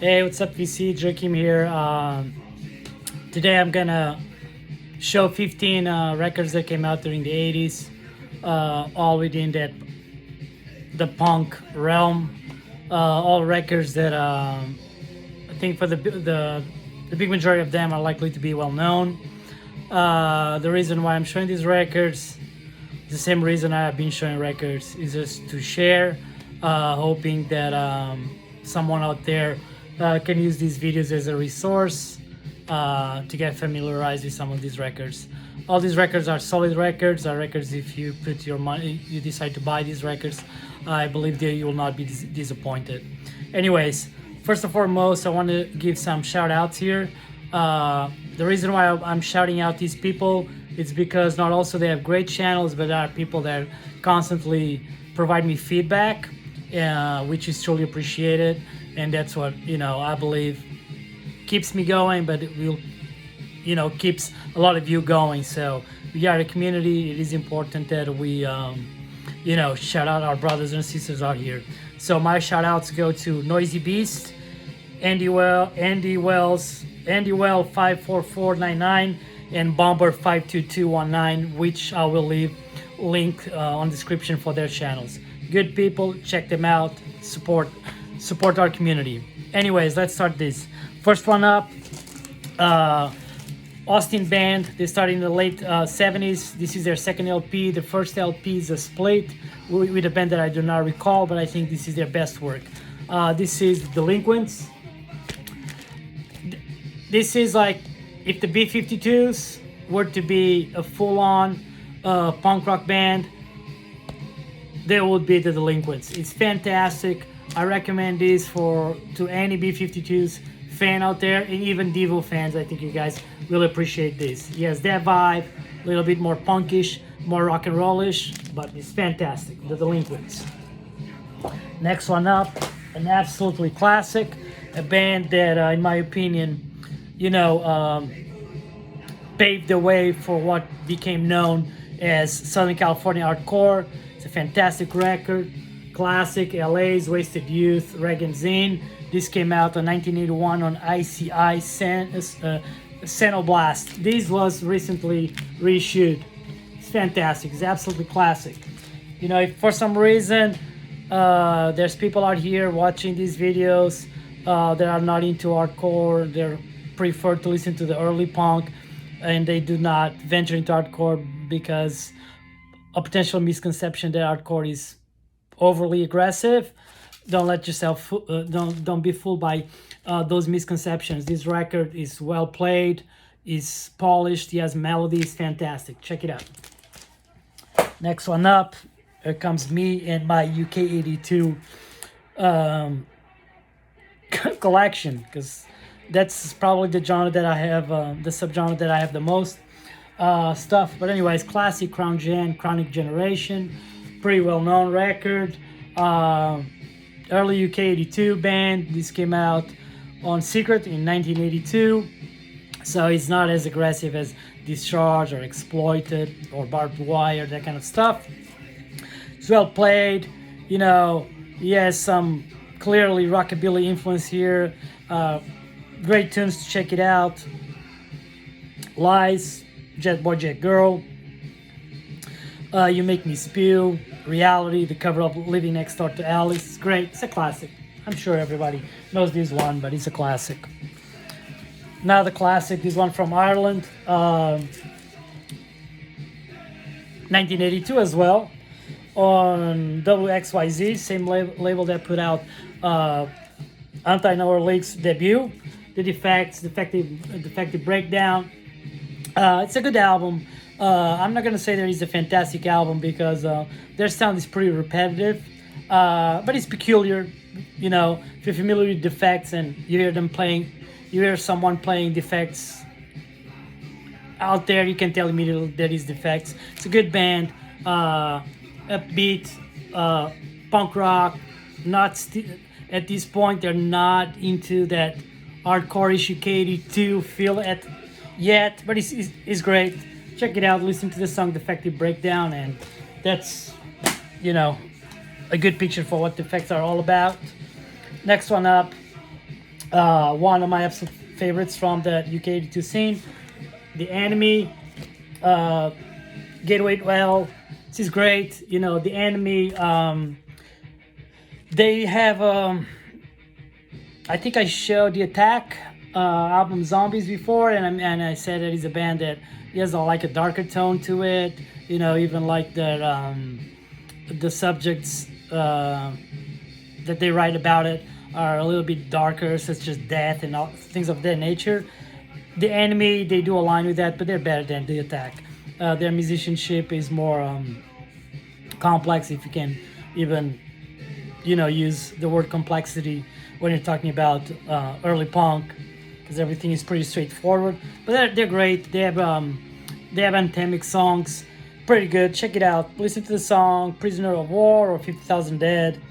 Hey, what's up, VC? Joakim here. Today I'm gonna show 15 records that came out during the 80s, all within the punk realm. All records that I think for the big majority of them are likely to be well known. The reason why I'm showing these records, the same reason I have been showing records, is just to share, hoping that someone out there can use these videos as a resource to get familiarized with some of these records. All these records are solid records, are records if you put your money, you decide to buy these records, I believe that you will not be disappointed. Anyways, first and foremost, I want to give some shout outs here. The reason why I'm shouting out these people is because not also they have great channels, but there are people that constantly provide me feedback, which is truly appreciated. And that's what, I believe keeps me going, but it will, keeps a lot of you going. So we are a community. It is important that we, shout out our brothers and sisters out here. So my shout outs go to Noisy Beast, Andy Well 54499, and Bomber 52219, which I will leave link on description for their channels. Good people, check them out. Support our community. Anyways, let's start this. First one up, Austin band. They started in the late 70s. This is their second LP. The first LP is a split with a band that I do not recall, but I think this is their best work. This is Delinquents. This is like if the B-52s were to be a full-on punk rock band, they would be the Delinquents. It's fantastic. I recommend this to any B-52s fan out there, and even Devo fans. I think you guys really appreciate this. Yes, that vibe, a little bit more punkish, more rock and rollish, but it's fantastic. The Delinquents. Next one up, an absolutely classic, a band that, in my opinion, paved the way for what became known as Southern California hardcore. It's a fantastic record. Classic, LA's Wasted Youth, Reagan Zine. This came out in 1981 on ICI Xenoblast. This was recently reissued. It's fantastic. It's absolutely classic. If for some reason there's people out here watching these videos that are not into hardcore, they prefer to listen to the early punk, and they do not venture into hardcore because a potential misconception that hardcore is overly aggressive. Don't let yourself don't be fooled by those misconceptions. This record is well played, is polished, he has melody, is fantastic. Check it out. Next one up, here comes me and my UK82 collection, because that's probably the genre that I have, the subgenre that I have the most stuff. But anyways, classic Chronic Generation, pretty well-known record. Early UK82 band. This came out on Secret in 1982, so it's not as aggressive as Discharge or Exploited or Barbed Wire, that kind of stuff. It's well played. He has some clearly rockabilly influence here. Great tunes to check it out. Lies, Jet Boy Jet Girl, You Make Me Spew, Reality, the cover of Living Next Door to Alice. It's great. It's a classic. I'm sure everybody knows this one, but it's a classic. Another classic, this one from Ireland, 1982 as well, on WXYZ, same label that put out Anti-Nowhere League's debut, The Defects, Defective Breakdown. It's a good album. I'm not gonna say that it's a fantastic album because their sound is pretty repetitive, but it's peculiar. If you're familiar with Defects and you hear someone playing Defects out there, you can tell immediately that is Defects. It's a good band, upbeat, punk rock. At this point, they're not into that hardcore-ish UK82 feel yet, but it's great. Check it out, listen to the song Defective Breakdown, and that's, a good picture for what Defects are all about. Next one up, One of my absolute favorites from the UK 82 scene. The Enemy, Gateway Well. This is great. You know, The Enemy. They have. I think I showed the Attack album Zombies before, and I said that it's a band that has like a darker tone to it. You know, even like the subjects that they write about it are a little bit darker, such as death and all, things of that nature. The Enemy, they do align with that, but they're better than the Attack. Their musicianship is more complex, if you can even, you know, use the word complexity when you're talking about early punk, because everything is pretty straightforward. But they're great. They have anthemic songs, pretty good. Check it out. Listen to the song "Prisoner of War" or "50,000 Dead,"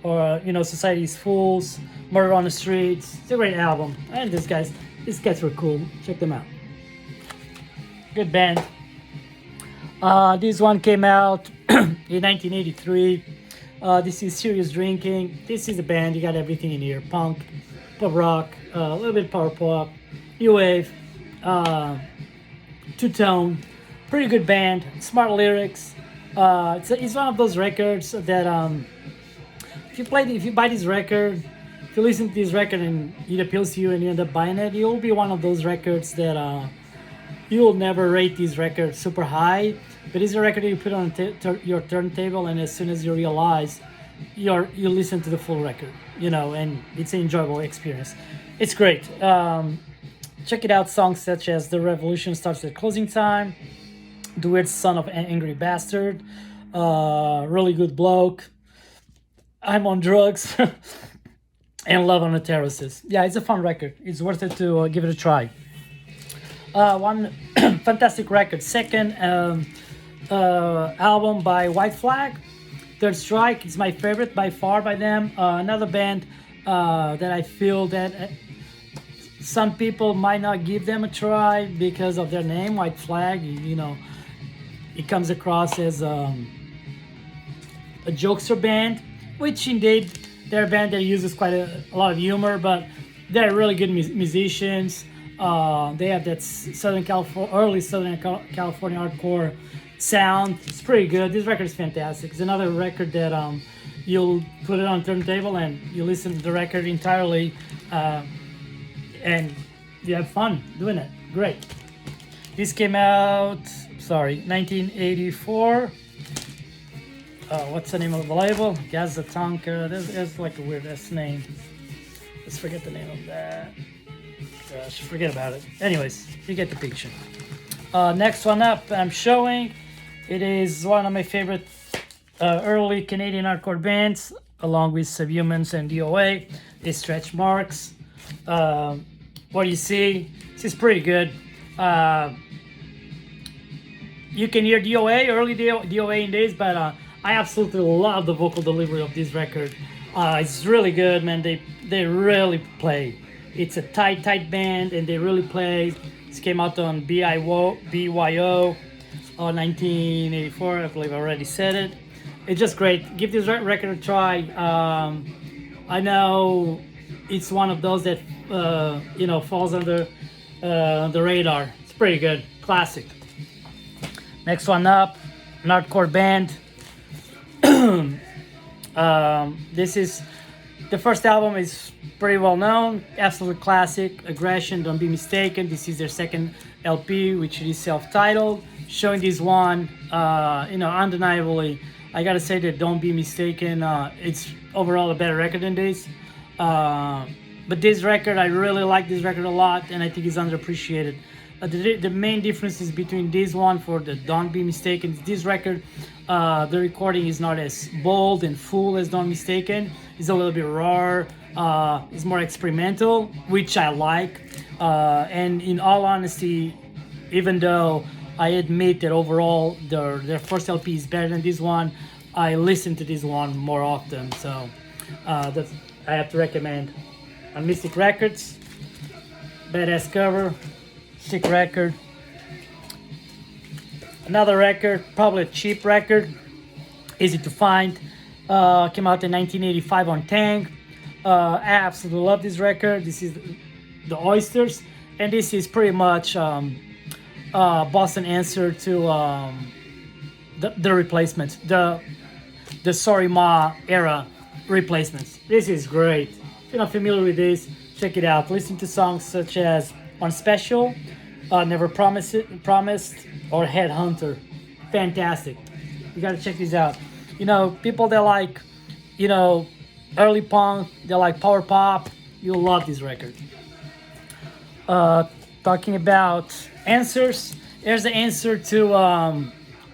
or you know, "Society's Fools," "Murder on the Streets." It's a great album, and these guys were cool. Check them out. Good band. This one came out in 1983. This is Serious Drinking. This is a band, you got everything in here. Punk, pop rock, a little bit power pop, new wave, two-tone. Pretty good band, smart lyrics. It's one of those records that if you buy this record, if you listen to this record and it appeals to you and you end up buying it, you'll be one of those records that you will never rate this record super high, but it's a record that you put on your turntable, and as soon as you realize you listen to the full record, you know, and it's an enjoyable experience. It's great. Check it out. Songs such as "The Revolution Starts at Closing Time," "The Weird Son of an Angry Bastard," "Really Good Bloke," "I'm on Drugs," and "Love on the Terraces." Yeah, it's a fun record. It's worth it to give it a try. One fantastic record. Second album by White Flag, Third Strike. It's my favorite by far by them. Another band that I feel that some people might not give them a try because of their name, White Flag. You know, it comes across as a jokester band, which indeed they're a band that uses quite a lot of humor, but they're really good musicians. They have that early Southern California hardcore sound. It's pretty good. This record is fantastic. It's another record that you'll put it on turntable and you listen to the record entirely, and you have fun doing it. Great. This came out, 1984. What's the name of the label? Gazatanka. There's like a weird ass name. Let's forget the name of that. Gosh, forget about it. Anyways, you get the picture. Next one up, I'm showing. It is one of my favorite early Canadian hardcore bands, along with Subhumans and DOA. They Stretch Marks. What do you see? This is pretty good. You can hear DOA, early DOA in this, but I absolutely love the vocal delivery of this record. It's really good, man. They really play. It's a tight band, and they really play. This came out on BYO 1984. I believe I already said it. It's just great. Give this record a try. I know it's one of those that falls under the radar. It's pretty good. Classic. Next one up, an hardcore band. This is the first album is pretty well known, absolute classic. Aggression, Don't Be Mistaken. This is their second LP, which is self-titled. Showing this one, undeniably, I gotta say that Don't Be Mistaken. It's overall a better record than this. But this record, I really like this record a lot, and I think it's underappreciated. The main differences between this one for the Don't Be Mistaken, this record, the recording is not as bold and full as Don't Be Mistaken. It's a little bit raw. It's more experimental, which I like. And in all honesty, even though I admit that overall their first LP is better than this one, I listen to this one more often. So that's I have to recommend. On Mystic Records, badass cover, sick record. Another record, probably a cheap record, easy to find. Came out in 1985 on Tang. I absolutely love this record. This is the Oysters, and this is pretty much Boston answer to the replacements, the Sorry Ma era replacements. This is great. If you're not familiar with this, check it out. Listen to songs such as On Special, Never Promised, or Headhunter. Fantastic. You gotta check these out. People that like, early punk, they like power pop, you'll love this record. Talking about answers, here's the answer to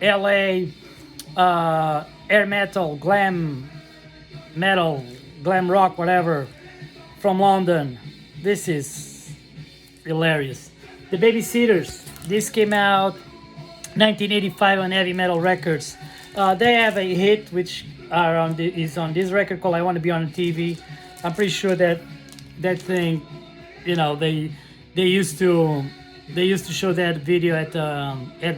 LA air metal, glam rock, whatever, from London. This is hilarious. The Babysitters. This came out 1985 on Heavy Metal Records. They have a hit which is on this record called "I Want to Be on TV." I'm pretty sure that thing, they used to show that video at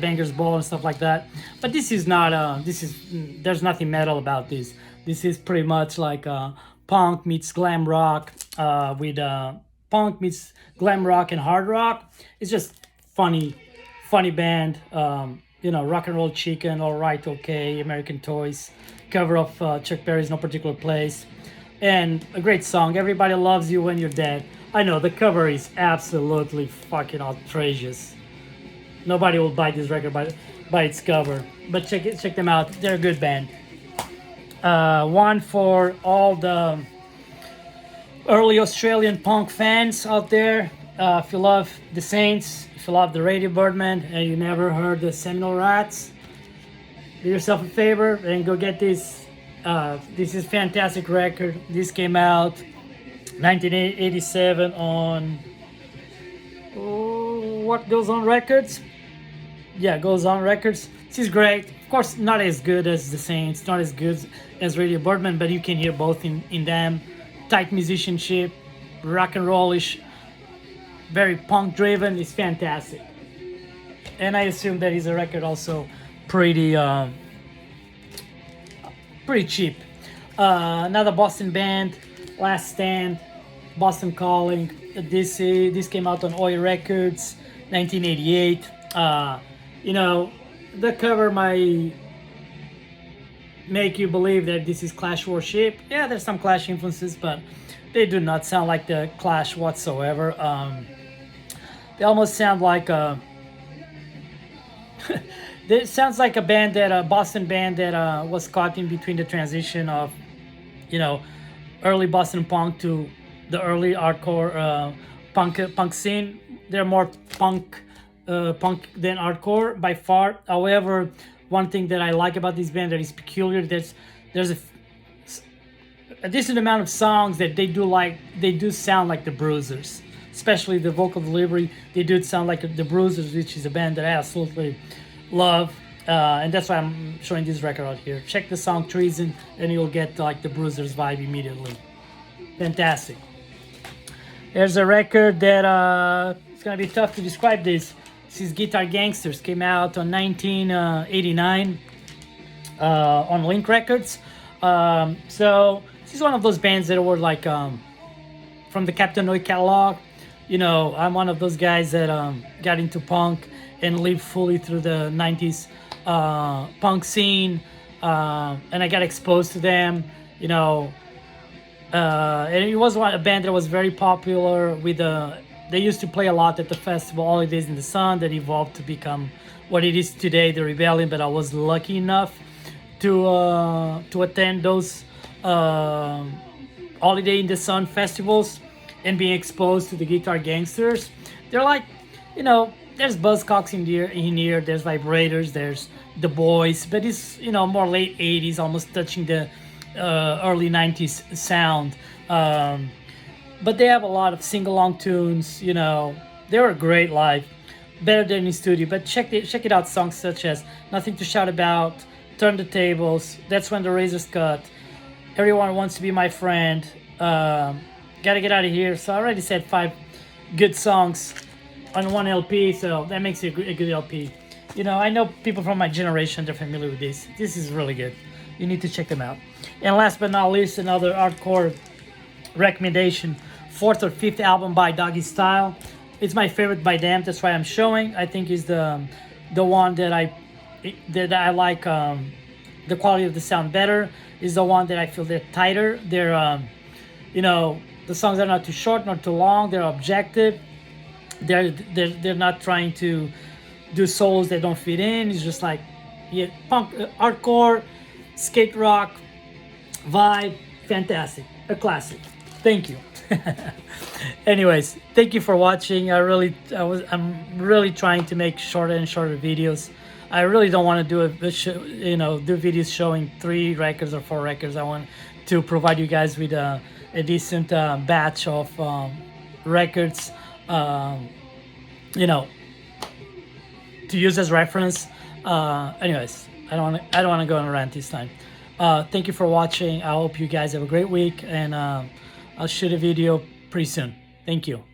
Bangers Ball and stuff like that. But this is not. There's nothing metal about this. This is pretty much like punk meets glam rock with punk meets glam rock and hard rock. It's just funny band. Rock and Roll Chicken, All Right, Okay, American Toys, cover of Chuck Berry's No Particular Place, and a great song, Everybody Loves You When You're Dead. I know, the cover is absolutely fucking outrageous. Nobody will buy this record by its cover, but check them out. They're a good band. One for all the early Australian punk fans out there. If you love the Saints, if you love the Radio Birdman, and you never heard the Seminal Rats, do yourself a favor and go get this. This is a fantastic record. This came out 1987 on What Goes On Records. Yeah, Goes On Records. This is great. Of course, not as good as the Saints, not as good as Radio Birdman, but you can hear both in them. Tight musicianship, rock and rollish, very punk driven. It's fantastic. And I assume that is a record also pretty cheap. Another Boston band, Last Stand, Boston Calling. This came out on Oi Records, 1988. The cover might make you believe that this is Clash worship. Yeah, there's some Clash influences, but they do not sound like the Clash whatsoever. They almost sound like a it sounds like a Boston band that was caught in between the transition of, early Boston punk to the early hardcore punk scene. They're more punk than hardcore by far. However, one thing that I like about this band that is peculiar, there's a decent amount of songs that they do sound like the Bruisers, especially the vocal delivery. They do sound like the Bruisers, which is a band that I absolutely love, and that's why I'm showing this record out here. Check the song Treason and you'll get like the Bruisers vibe immediately. Fantastic. There's a record that it's gonna be tough to describe this. This is Guitar Gangsters. Came out on 1989 on Link Records. So this is one of those bands that were like from the Captain Noi catalog. I'm one of those guys that got into punk and lived fully through the 90s punk scene, and I got exposed to them. And it was a band that was very popular with they used to play a lot at the festival Holidays in the Sun that evolved to become what it is today, the Rebellion. But I was lucky enough to attend those Holiday in the Sun festivals and being exposed to the Guitar Gangsters. They're like, there's Buzzcocks in here, there's Vibrators, there's The Boys, but it's, more late 80s, almost touching the early 90s sound. But they have a lot of sing-along tunes, they were great live, better than in studio. But check it out, songs such as Nothing to Shout About, Turn the Tables, That's When the Razor's Cut, Everyone Wants to Be My Friend, Gotta Get Out of Here. So I already said 5 good songs on one LP, so that makes it a good LP. I know people from my generation, they're familiar with this. This is really good. You need to check them out. And last but not least, another hardcore recommendation, 4th or 5th album by Doggy Style. It's my favorite by them. That's why I'm showing. I think is the one that I like. The quality of the sound better is the one that I feel they're tighter. They're you know, the songs are not too short, not too long. They're objective. They're not trying to do solos that don't fit in. It's just like, yeah, punk, hardcore, skate rock vibe. Fantastic, a classic. Thank you. Anyways, thank you for watching. I'm really trying to make shorter and shorter videos. I really don't want to do do videos showing 3 records or 4 records. I want to provide you guys with a decent batch of records, you know, to use as reference. Anyways, I don't want to go on a rant this time. Thank you for watching. I hope you guys have a great week, and I'll shoot a video pretty soon. Thank you.